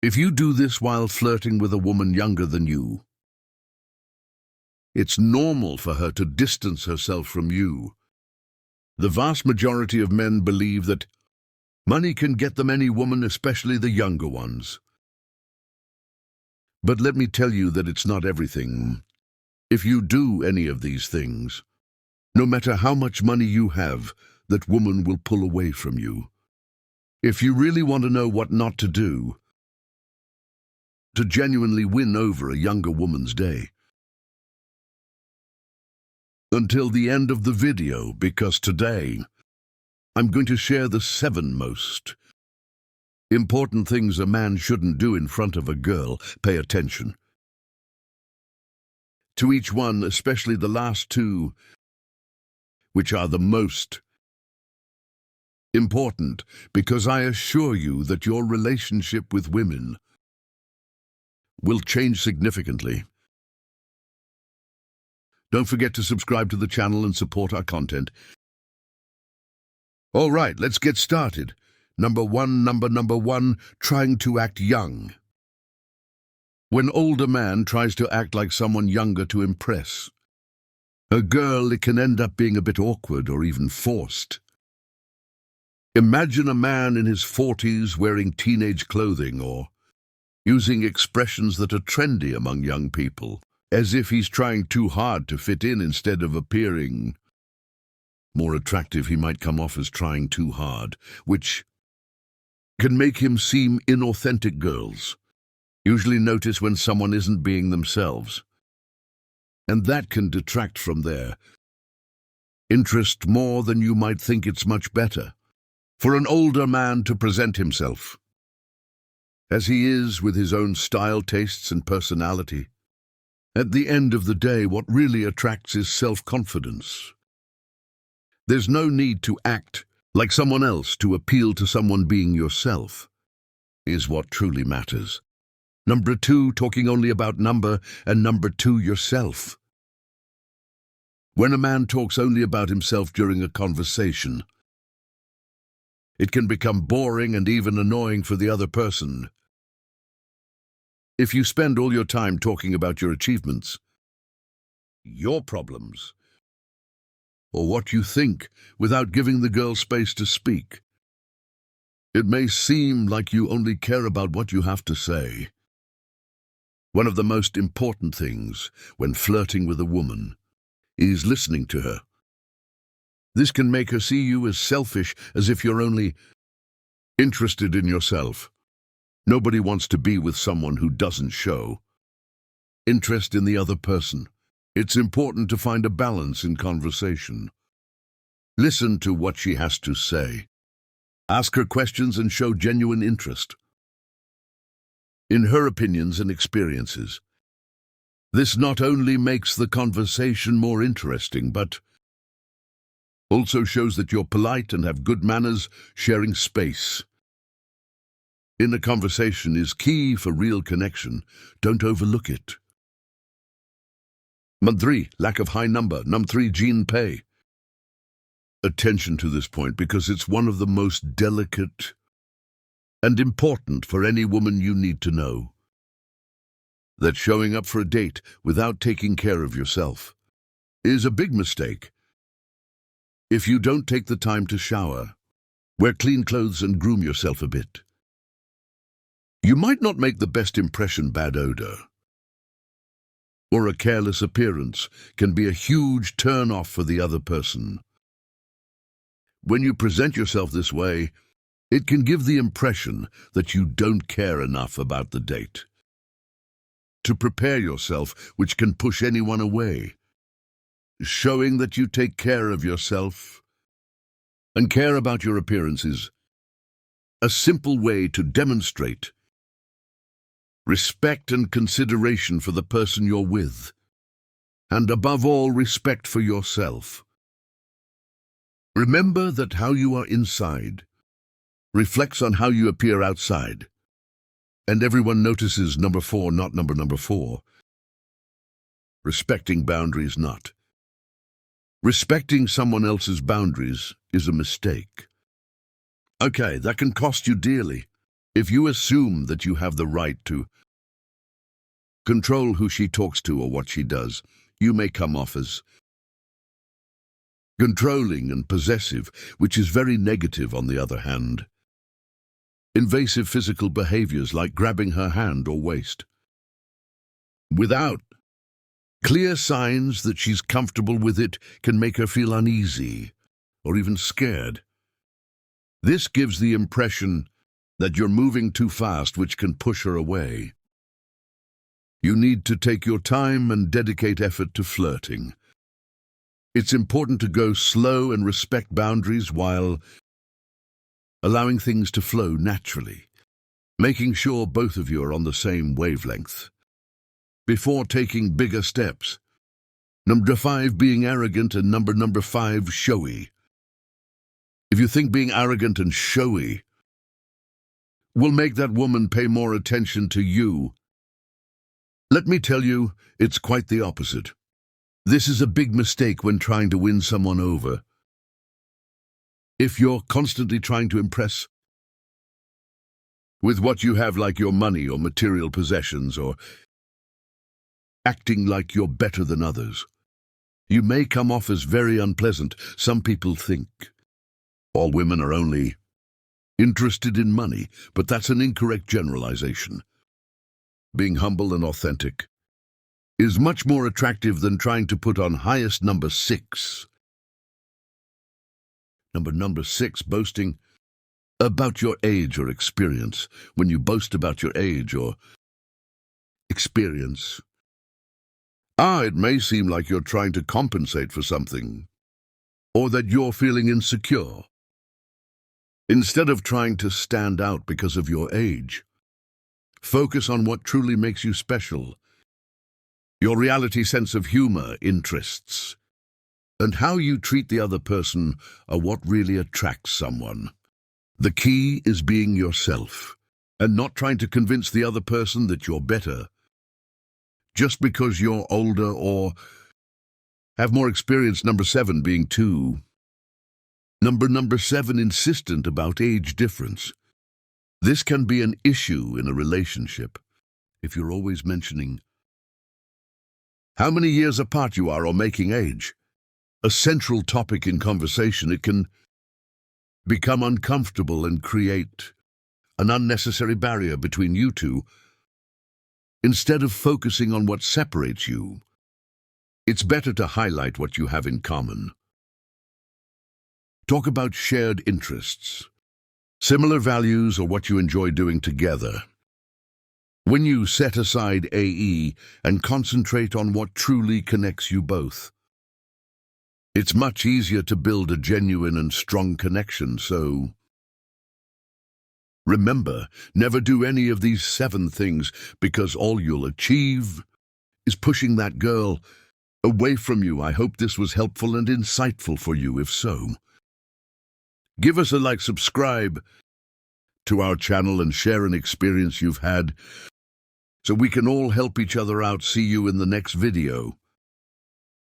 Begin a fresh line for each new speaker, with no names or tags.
If you do this while flirting with a woman younger than you, it's normal for her to distance herself from you. The vast majority of men believe that money can get them any woman, especially the younger ones. But let me tell you that it's not everything. If you do any of these things, no matter how much money you have, that woman will pull away from you. If you really want to know what not to do, to genuinely win over a younger woman's day, until the end of the video, because today I'm going to share the 7 most important things a man shouldn't do in front of a girl. Pay attention to each one, especially the last 2, which are the most important, because I assure you that your relationship with women will change significantly. Don't forget to subscribe to the channel and support our content. All right, let's get started. Number one, trying to act young. When an older man tries to act like someone younger to impress a girl, it can end up being a bit awkward or even forced. Imagine a man in his 40s wearing teenage clothing or using expressions that are trendy among young people, as if he's trying too hard to fit in instead of appearing more attractive. He might come off as trying too hard, which can make him seem inauthentic. Girls usually notice when someone isn't being themselves, and that can detract from their interest more than you might think. It's much better for an older man to present himself as he is, with his own style, tastes, and personality. At the end of the day, what really attracts is self-confidence. There's no need to act like someone else to appeal to someone. Being yourself is what truly matters. Number 2, talking only about number, and number 2, yourself. When a man talks only about himself during a conversation, it can become boring and even annoying for the other person. If you spend all your time talking about your achievements, your problems, or what you think without giving the girl space to speak, it may seem like you only care about what you have to say. One of the most important things when flirting with a woman is listening to her. This can make her see you as selfish, as if you're only interested in yourself. Nobody wants to be with someone who doesn't show interest in the other person. It's important to find a balance in conversation. Listen to what she has to say. Ask her questions and show genuine interest in her opinions and experiences. This not only makes the conversation more interesting, but also shows that you're polite and have good manners. Sharing space in a conversation is key for real connection. Don't overlook it. Number 3, lack of high number. Number 3, gene pay. Attention to this point, because it's one of the most delicate and important for any woman. You need to know that showing up for a date without taking care of yourself is a big mistake. If you don't take the time to shower, wear clean clothes, and groom yourself a bit, you might not make the best impression. Bad odor or a careless appearance can be a huge turn-off for the other person. When you present yourself this way, it can give the impression that you don't care enough about the date to prepare yourself, which can push anyone away. Showing that you take care of yourself and care about your appearance is a simple way to demonstrate respect and consideration for the person you're with, and above all, respect for yourself. Remember that how you are inside reflects on how you appear outside, and everyone notices. Number 4, not number 4. Respecting boundaries. Not respecting someone else's boundaries is a mistake. Okay, that can cost you dearly. If you assume that you have the right to control who she talks to or what she does, you may come off as controlling and possessive, which is very negative on the other hand. Invasive physical behaviors like grabbing her hand or waist, without clear signs that she's comfortable with it, can make her feel uneasy or even scared. This gives the impression that you're moving too fast, which can push her away. You need to take your time and dedicate effort to flirting. It's important to go slow and respect boundaries while allowing things to flow naturally, making sure both of you are on the same wavelength before taking bigger steps. Number 5, being arrogant, and number 5, showy. If you think being arrogant and showy will make that woman pay more attention to you, let me tell you, it's quite the opposite. This is a big mistake when trying to win someone over. If you're constantly trying to impress with what you have, like your money or material possessions, or acting like you're better than others, you may come off as very unpleasant. Some people think all women are only interested in money, but that's an incorrect generalization. Being humble and authentic is much more attractive than trying to put on highest. Number 6. Number 6, boasting about your age or experience. When you boast about your age or experience, it may seem like you're trying to compensate for something, or that you're feeling insecure. Instead of trying to stand out because of your age, focus on what truly makes you special. Your reality, sense of humor, interests, and how you treat the other person are what really attracts someone. The key is being yourself and not trying to convince the other person that you're better just because you're older or have more experience. Number 7, being too Number 7, insistent about age difference. This can be an issue in a relationship. If you're always mentioning how many years apart you are or making age a central topic in conversation, it can become uncomfortable and create an unnecessary barrier between you two. Instead of focusing on what separates you, it's better to highlight what you have in common. Talk about shared interests, similar values, or what you enjoy doing together. When you set aside AE and concentrate on what truly connects you both, it's much easier to build a genuine and strong connection. So remember, never do any of these 7 things, because all you'll achieve is pushing that girl away from you. I hope this was helpful and insightful for you. If so, give us a like, subscribe to our channel, and share an experience you've had so we can all help each other out. See you in the next video.